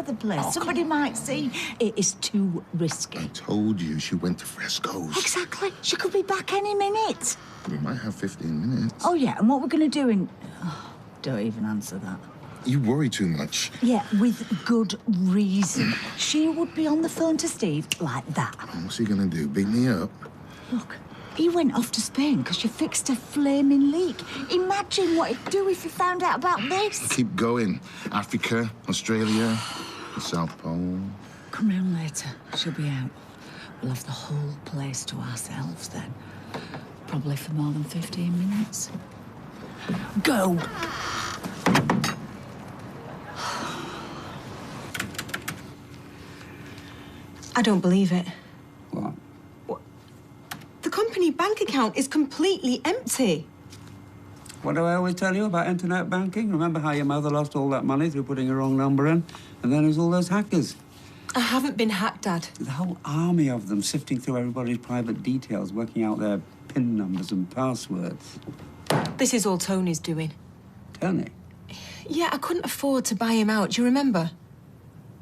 the place. Somebody might see. It is too risky. I told you she went to Fresco's. Exactly. She could be back any minute. We might have 15 minutes. Oh, yeah, and what we're going to do in... Oh, don't even answer that. You worry too much. Yeah, with good reason. She would be on the phone to Steve like that. What's he gonna do, beat me up? Look, he went off to Spain because you fixed a flaming leak. Imagine what he'd do if he found out about this. Keep going. Africa, Australia, the South Pole. Come round later. She'll be out. We'll have the whole place to ourselves then. Probably for more than 15 minutes. Go! I don't believe it. What? The company bank account is completely empty. What do I always tell you about internet banking? Remember how your mother lost all that money through putting a wrong number in? And then there's all those hackers. I haven't been hacked, Dad. The whole army of them sifting through everybody's private details, working out their PIN numbers and passwords. This is all Tony's doing. Tony? Yeah, I couldn't afford to buy him out. Do you remember?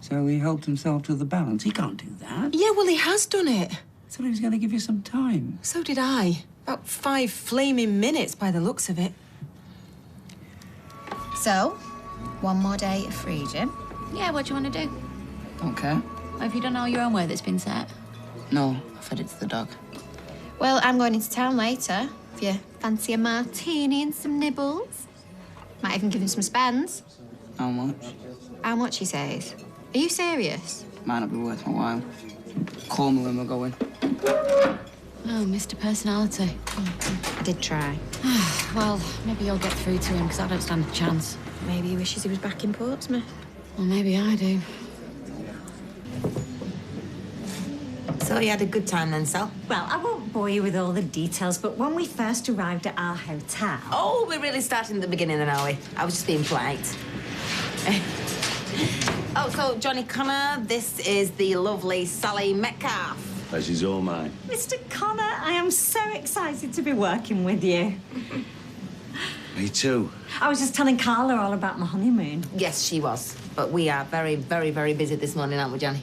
So he helped himself to the balance. He can't do that. Yeah, well, he has done it. I thought he was going to give you some time. So did I. About 5 flaming minutes by the looks of it. So, one more day of freedom. Yeah, what do you want to do? Don't care. Have you done all your own work that's been set? No, I fed it to the dog. Well, I'm going into town later. If you fancy a martini and some nibbles. Might even give him some spends. How much? How much, he says. Are you serious? Might not be worth my while. Call me when we're going. Oh, Mr. Personality. I did try. Well, maybe you'll get through to him, because I don't stand a chance. Maybe he wishes he was back in Portsmouth. Well, maybe I do. So you had a good time then, Sal? Well, I won't bore you with all the details, but when we first arrived at our hotel... Oh, we're really starting at the beginning then, are we? I was just being polite. Oh, so Johnny Connor, this is the lovely Sally Metcalf. Pleasure's all mine. Mr. Connor, I am so excited to be working with you. Me too. I was just telling Carla all about my honeymoon. Yes, she was. But we are very, very, very busy this morning, aren't we, Johnny?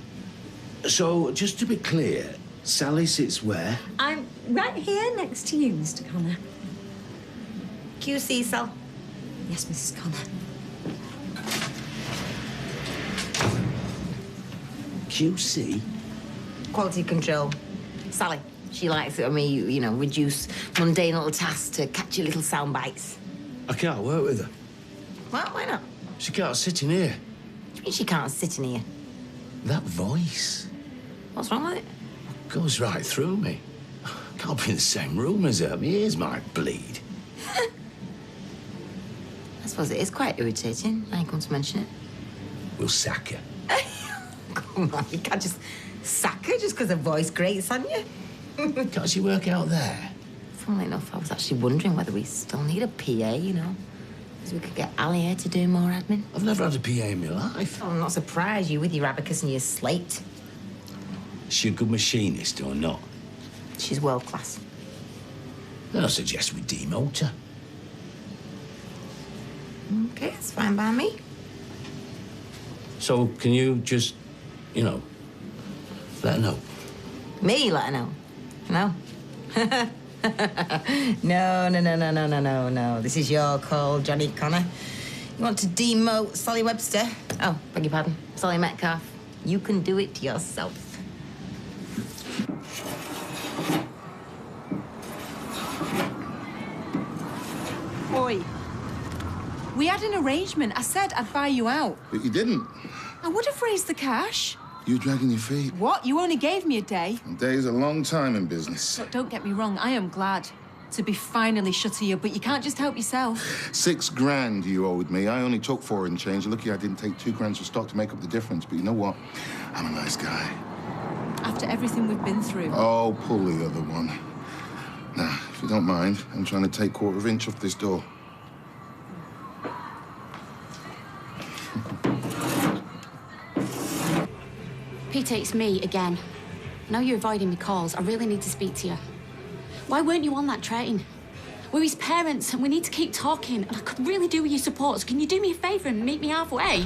So, just to be clear, Sally sits where? I'm right here next to you, Mr. Connor. QC, Sal. Yes, Mrs. Connor. QC? Quality control. Sally, she likes it when we, you know, reduce mundane little tasks to catchy little sound bites. I can't work with her. Well, why not? She can't sit in here. What do you mean she can't sit in here? That voice What's wrong with it? goes right through me. Can't be in the same room as her. My ears might bleed. I suppose it is quite irritating, now you come to mention it. We'll sack her. Come on, you can't just sack her just because her voice grates on you. Can't she work out there? Funnily enough, I was actually wondering whether we still need a PA, you know, because we could get Ali here to do more admin. I've never had a PA in my life. Oh, I'm not surprised, you with your abacus and your slate. Is she a good machinist or not? She's world class. Then I suggest we demote her. Okay, it's fine by me. So, can you just, you know, let her know? Me let her know? No. No. This is your call, Johnny Connor. You want to demote Sally Webster? Oh, beg your pardon. Sally Metcalf. You can do it yourself. Oi. We had an arrangement. I said I'd buy you out. But you didn't. I would have raised the cash. You dragging your feet. What? You only gave me a day. A day's a long time in business. Look, don't get me wrong. I am glad to be finally shut of you, but you can't just help yourself. $6 grand you owed me. I only took 4 and change. Lucky I didn't take 2 grand for stock to make up the difference. But you know what? I'm a nice guy. After everything we've been through. Oh, pull the other one. Now, if you don't mind, I'm trying to take 1/4 inch off this door. Peter, it's me again. I know you're avoiding me calls. I really need to speak to you. Why weren't you on that train? We're his parents and we need to keep talking. And I could really do with your support. So can you do me a favour and meet me halfway?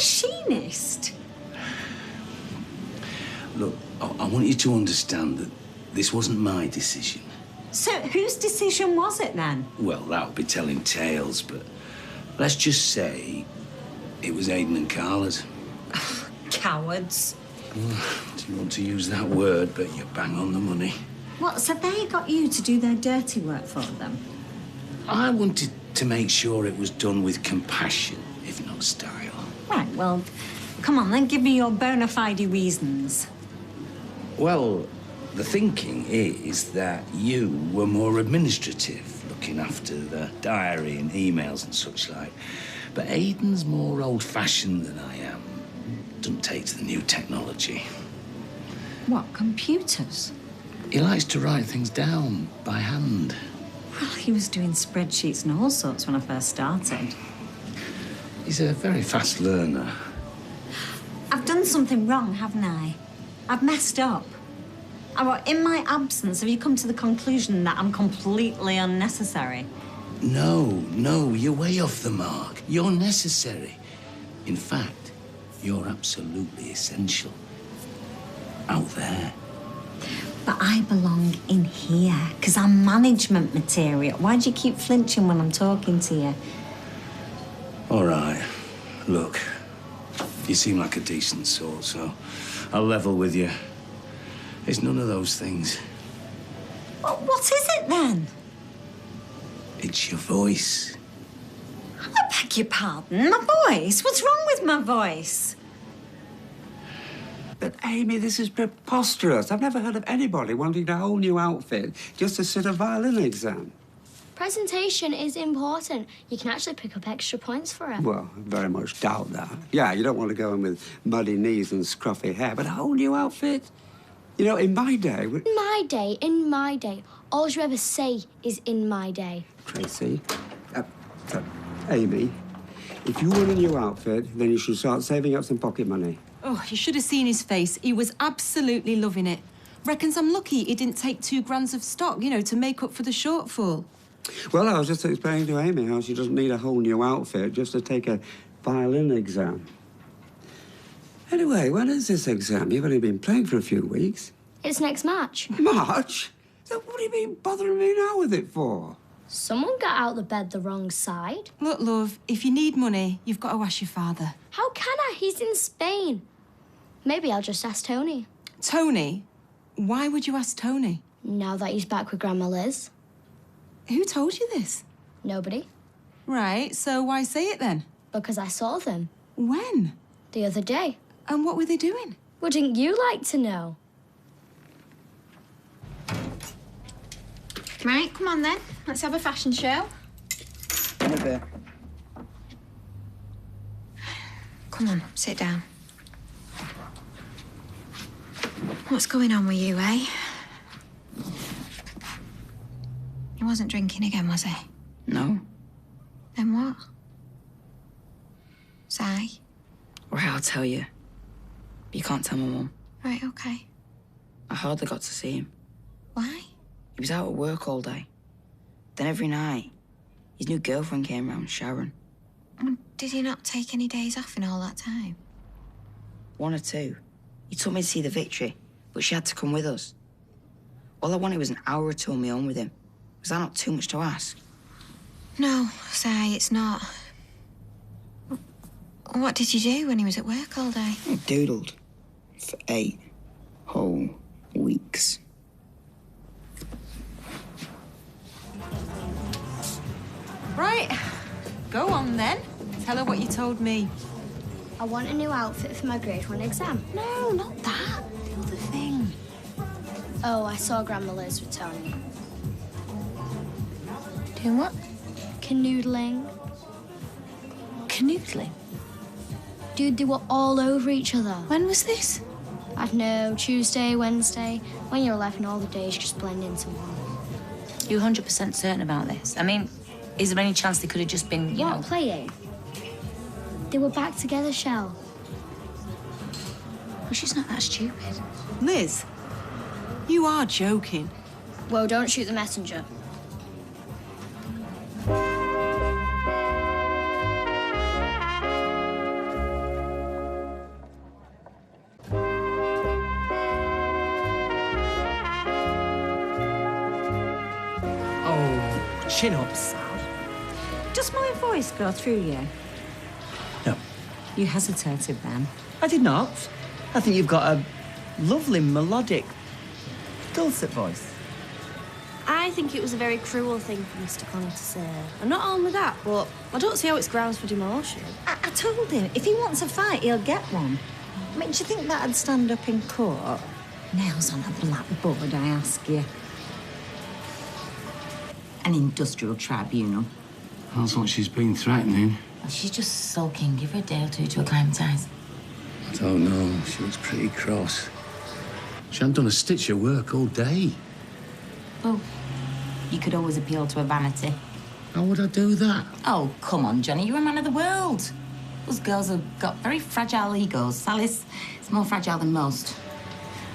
machinist? Look, I want you to understand that this wasn't my decision. So whose decision was it then? Well, that would be telling tales, but let's just say it was Aidan and Carla's. Cowards. Do you want to use that word, but you're bang on the money. What, so they got you to do their dirty work for them? I wanted to make sure it was done with compassion, if not style. Right, well, come on then, give me your bona fide reasons. Well, the thinking is that you were more administrative, looking after the diary and emails and such like. But Aidan's more old-fashioned than I am. Doesn't take to the new technology. What, computers? He likes to write things down by hand. Well, he was doing spreadsheets and all sorts when I first started. He's a very fast learner. I've done something wrong, haven't I? I've messed up. In my absence, have you come to the conclusion that I'm completely unnecessary? No, you're way off the mark. You're necessary. In fact, you're absolutely essential. Out there. But I belong in here, because I'm management material. Why do you keep flinching when I'm talking to you? All right. Look, you seem like a decent sort, so I'll level with you. It's none of those things. What is it, then? It's your voice. I beg your pardon. My voice? What's wrong with my voice? But, Amy, this is preposterous. I've never heard of anybody wanting a whole new outfit just to sit a violin exam. Presentation is important. You can actually pick up extra points for it. Well, I very much doubt that. Yeah, you don't want to go in with muddy knees and scruffy hair, but a whole new outfit? You know, in my day... In my day. All you ever say is in my day. Tracy, Amy, if you want a new outfit, then you should start saving up some pocket money. Oh, you should have seen his face. He was absolutely loving it. Reckons I'm lucky he didn't take 2 grand of stock, you know, to make up for the shortfall. Well, I was just explaining to Amy how she doesn't need a whole new outfit just to take a violin exam. Anyway, when is this exam? You've only been playing for a few weeks. It's next March. March? So what have you been bothering me now with it for? Someone got out the bed the wrong side. Look, love, if you need money, you've got to ask your father. How can I? He's in Spain. Maybe I'll just ask Tony. Tony? Why would you ask Tony? Now that he's back with Grandma Liz. Who told you this? Nobody. Right, so why say it then? Because I saw them. When? The other day. And what were they doing? Wouldn't you like to know? Right, come on then. Let's have a fashion show. In a bit. Come on, sit down. What's going on with you, eh? He wasn't drinking again, was he? No. Then what? Si? Right, I'll tell you. You can't tell my mum. Right, OK. I hardly got to see him. Why? He was out at work all day. Then every night, his new girlfriend came round, Sharon. Did he not take any days off in all that time? 1 or 2. He took me to see the Victory, but she had to come with us. All I wanted was an hour or 2 on my own with him. Was that not too much to ask? No, Si, it's not. What did you do when he was at work all day? I doodled for 8 whole weeks. Right, go on then. Tell her what you told me. I want a new outfit for my grade 1 exam. No, not that. The other thing. Oh, I saw Grandma Liz with Tony. Doing what? Canoodling. Canoodling? Dude, they were all over each other. When was this? I don't know, Tuesday, Wednesday. When you're 11, all the days just blend into one. You 100% certain about this? I mean, is there any chance they could have just been, you know... What, playing? They were back together, Shell. Well, she's not that stupid. Liz, you are joking. Well, don't shoot the messenger. chin-ups. Does my voice go through you? No, You hesitated then. I did not. I think you've got a lovely, melodic, dulcet voice. I think it was a very cruel thing for Mr. Connor to say. And not only that, but I don't see how it's grounds for demotion. I told him, if he wants a fight, he'll get one. I mean, do you think that'd stand up in court? Nails on a blackboard, I ask you. An industrial tribunal. That's what she's been threatening. Well, she's just sulking. Give her a day or two to acclimatise. I don't know. She was pretty cross. She hadn't done a stitch of work all day. Well, you could always appeal to her vanity. How would I do that? Oh, come on, Johnny. You're a man of the world. Those girls have got very fragile egos. Sally's is more fragile than most.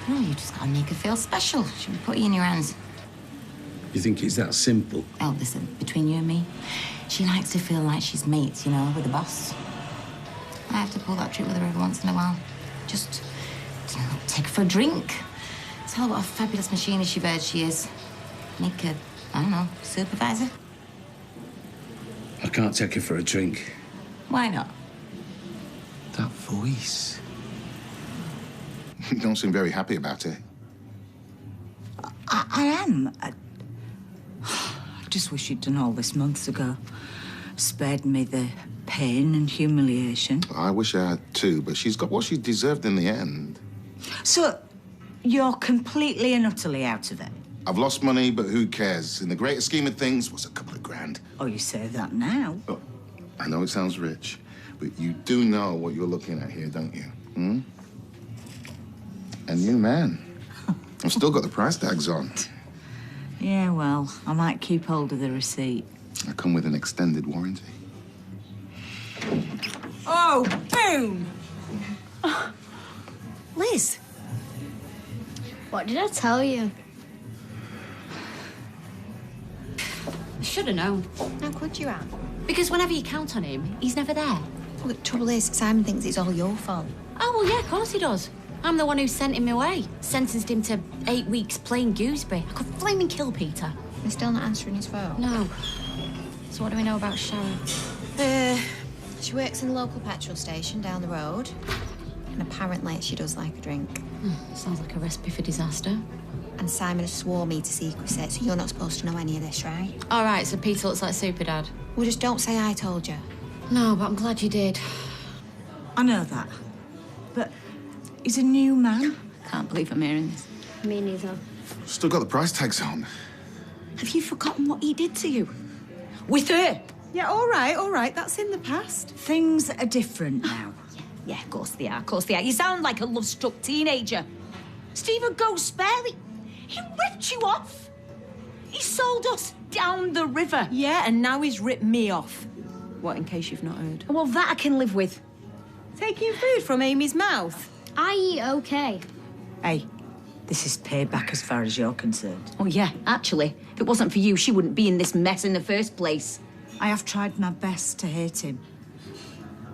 No, you just gotta make her feel special. She'll be put you in your hands. You think it's that simple? Oh, listen, between you and me, she likes to feel like she's mates, you know, with the boss. I have to pull that trick with her every once in a while. Just, you know, take her for a drink. Tell her what a fabulous machinist bird she is. Make her, I don't know, supervisor. I can't take her for a drink. Why not? That voice. You don't seem very happy about it. I am. I just wish you'd done all this months ago. Spared me the pain and humiliation. I wish I had too, but she's got what she deserved in the end. So, you're completely and utterly out of it? I've lost money, but who cares? In the greater scheme of things, what's a couple of grand? Oh, you say that now? Oh, I know it sounds rich, but you do know what you're looking at here, don't you? Hmm? A new man. I've still got the price tags on. Yeah, well, I might keep hold of the receipt. I come with an extended warranty. Oh, boom! Liz. What did I tell you? I should have known. How could you, Anne? Because whenever you count on him, he's never there. Well, the trouble is, Simon thinks it's all your fault. Oh, well, yeah, of course he does. I'm the one who sent him away. Sentenced him to 8 weeks playing gooseberry. I could flaming kill Peter. He's still not answering his phone. No. So what do we know about Sharon? She works in the local petrol station down the road. And apparently she does like a drink. Sounds like a recipe for disaster. And Simon has swore me to secrecy it, so you're not supposed to know any of this, right? All right, so Peter looks like Super Dad. Well, just don't say I told you. No, but I'm glad you did. I know that. But he's a new man. Can't believe I'm hearing this. Me neither. Still got the price tags on. Have you forgotten what he did to you? With her? Yeah, all right, that's in the past. Things are different now. Yeah, of course they are. You sound like a love-struck teenager. Stephen goes sparely. He ripped you off. He sold us down the river. Yeah, and now he's ripped me off. What, in case you've not heard? Well, that I can live with. Taking food from Amy's mouth. I eat okay. Hey, this is payback as far as you're concerned. Oh, yeah, actually. If it wasn't for you, she wouldn't be in this mess in the first place. I have tried my best to hate him.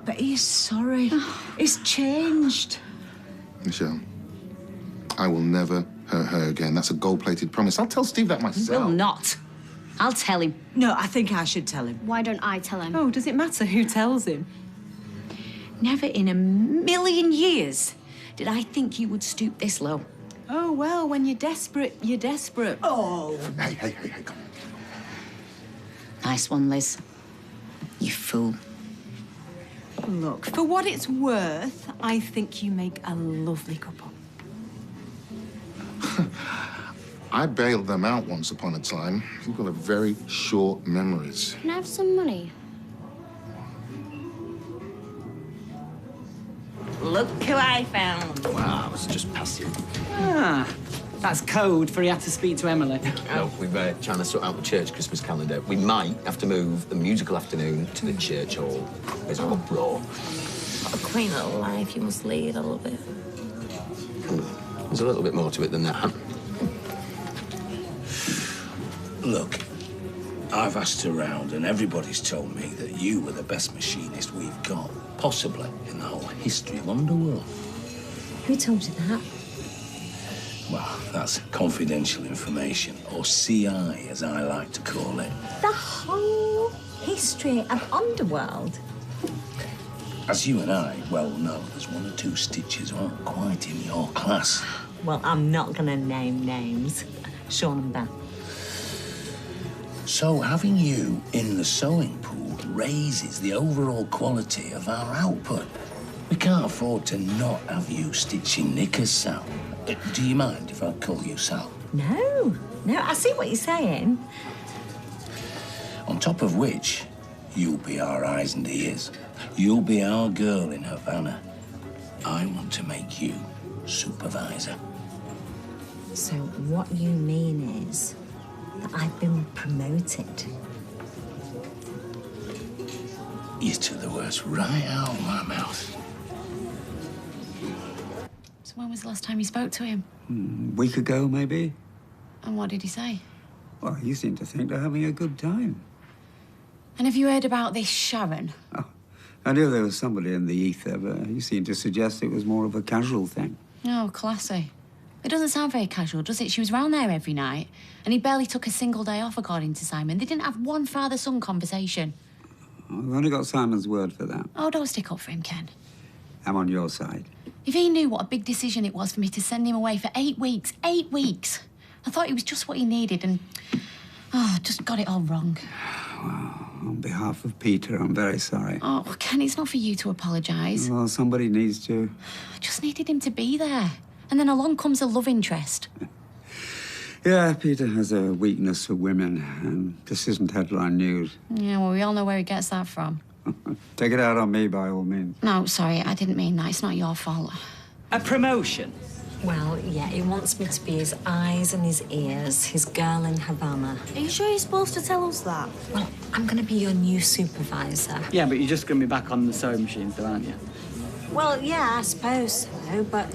But he's sorry. He's changed. Michelle, I will never hurt her again. That's a gold-plated promise. I'll tell Steve that myself. Will not. I'll tell him. No, I think I should tell him. Why don't I tell him? Oh, does it matter who tells him? Never in a million years did I think you would stoop this low. Oh, well, when you're desperate, you're desperate. Oh. Hey, come on. Nice one, Liz. You fool. Look, for what it's worth, I think you make a lovely couple. I bailed them out once upon a time. You've got a very short memories. Can I have some money? Look who I found. Wow, I was just passing. Ah, that's code for he had to speak to Emily. No, we're trying to sort out the church Christmas calendar. We might have to move the musical afternoon to the church hall. There's an uproar. What a quaint little life you must lead a little bit. There's a little bit more to it than that. Look, I've asked around and everybody's told me that you were the best machinist we've got, possibly in the whole history of Underworld. Who told you that? Well, that's confidential information, or CI, as I like to call it. The whole history of Underworld. As you and I well know, there's one or two stitches who aren't quite in your class. Well, I'm not going to name names. Sean and Beth. So having you in the sewing pool raises the overall quality of our output. We can't afford to not have you stitching knickers, Sal. Do you mind if I call you Sal? No, I see what you're saying. On top of which, you'll be our eyes and ears. You'll be our girl in Havana. I want to make you supervisor. So what you mean is that I've been promoted? You took the words right out of my mouth. So when was the last time you spoke to him? A week ago, maybe. And what did he say? Well, you seem to think they're having a good time. And have you heard about this Sharon? Oh, I knew there was somebody in the ether, but you seem to suggest it was more of a casual thing. Oh, classy. It doesn't sound very casual, does it? She was round there every night, and he barely took a single day off, according to Simon. They didn't have one father-son conversation. I've only got Simon's word for that. Oh, don't stick up for him, Ken. I'm on your side. If he knew what a big decision it was for me to send him away for 8 weeks, 8 weeks, I thought it was just what he needed, and just got it all wrong. Well, on behalf of Peter, I'm very sorry. Oh, Ken, it's not for you to apologise. Well, somebody needs to. I just needed him to be there. And then along comes a love interest. Yeah, Peter has a weakness for women, and this isn't headline news. Yeah, well, we all know where he gets that from. Take it out on me, by all means. No, sorry, I didn't mean that. It's not your fault. A promotion? Well, yeah, he wants me to be his eyes and his ears, his girl in Havana. Are you sure you're supposed to tell us that? Well, I'm going to be your new supervisor. Yeah, but you're just going to be back on the sewing machines, though, aren't you? Well, yeah, I suppose so, but...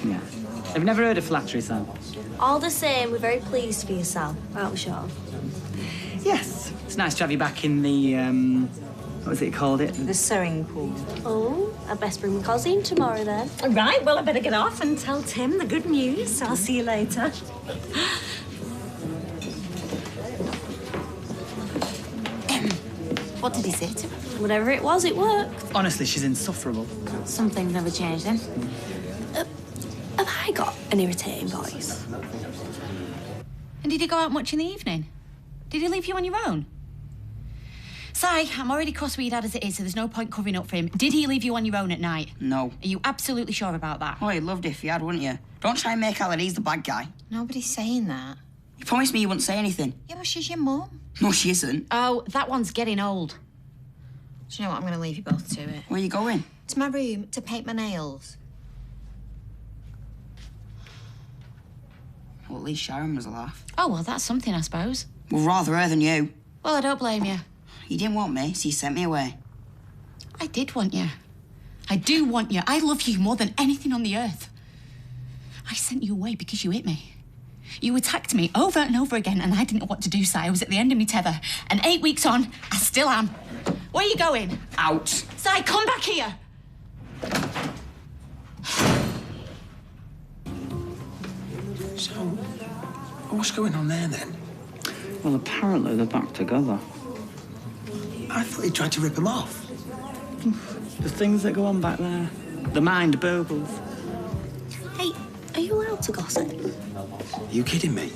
Yeah. I've never heard of flattery, Sam. All the same, we're very pleased for you, Sal. Aren't we, Sean? Yes. It's nice to have you back in the, what was it called? The sewing pool. Oh, I best bring my cousin tomorrow, then. All right, well, I better get off and tell Tim the good news. I'll see you later. What did he say to her? Whatever it was, it worked. Honestly, she's insufferable. Some things never change then. Have I got an irritating voice? And did he go out much in the evening? Did he leave you on your own? Si, I'm already cross with your dad as it is, so there's no point covering up for him. Did he leave you on your own at night? No. Are you absolutely sure about that? Oh, you'd loved it if you had, wouldn't you? Don't try and make out that he's the bad guy. Nobody's saying that. You promised me you wouldn't say anything. Yeah, but she's your mum. No, she isn't. Oh, that one's getting old. Do you know what? I'm going to leave you both to it. Where are you going? To my room to paint my nails. Well, at least Sharon was a laugh. Oh, well, that's something, I suppose. Well, rather her than you. Well, I don't blame you. You didn't want me, so you sent me away. I did want you. I do want you. I love you more than anything on the earth. I sent you away because you hit me. You attacked me over and over again, and I didn't know what to do, Si. I was at the end of my tether. And 8 weeks on, I still am. Where are you going? Out. Si, come back here. So, what's going on there, then? Well, apparently they're back together. I thought he tried to rip him off. The things that go on back there. The mind burgles. Hey, are you allowed to gossip? Are you kidding me?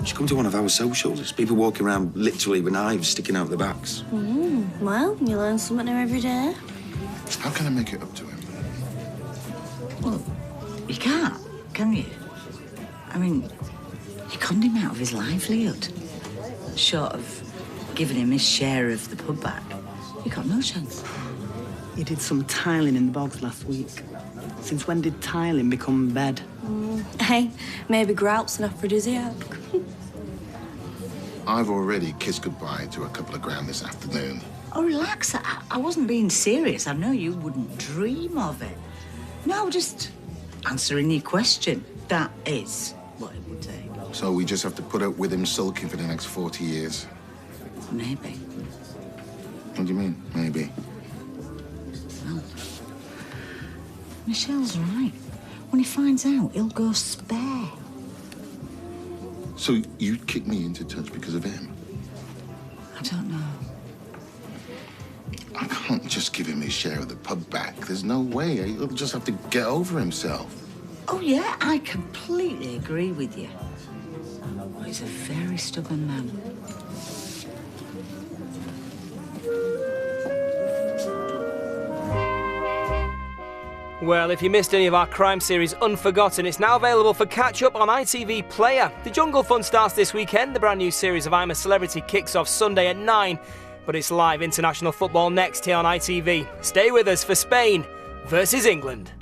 You should come to one of our socials. There's people walking around literally with knives sticking out their backs. Well, you learn something new every day. How can I make it up to him? Well, you can't, can you? I mean, you conned him out of his livelihood. Short of giving him his share of the pub back, you got no chance. You did some tiling in the bogs last week. Since when did tiling become bed? Hey, maybe grout's an aphrodisiac. I've already kissed goodbye to a couple of grand this afternoon. Oh, relax. I wasn't being serious. I know you wouldn't dream of it. No, just answering your question. That is what it would take. So we just have to put up with him sulking for the next 40 years? Maybe. What do you mean, maybe? Well, Michelle's right. When he finds out, he'll go spare. So you'd kick me into touch because of him? I don't know. I can't just give him his share of the pub back. There's no way. He'll just have to get over himself. Oh, yeah, I completely agree with you. Oh, he's a very stubborn man. Well, if you missed any of our crime series Unforgotten, it's now available for catch-up on ITV Player. The Jungle Fun starts this weekend. The brand new series of I'm a Celebrity kicks off Sunday at 9, but it's live international football next here on ITV. Stay with us for Spain versus England.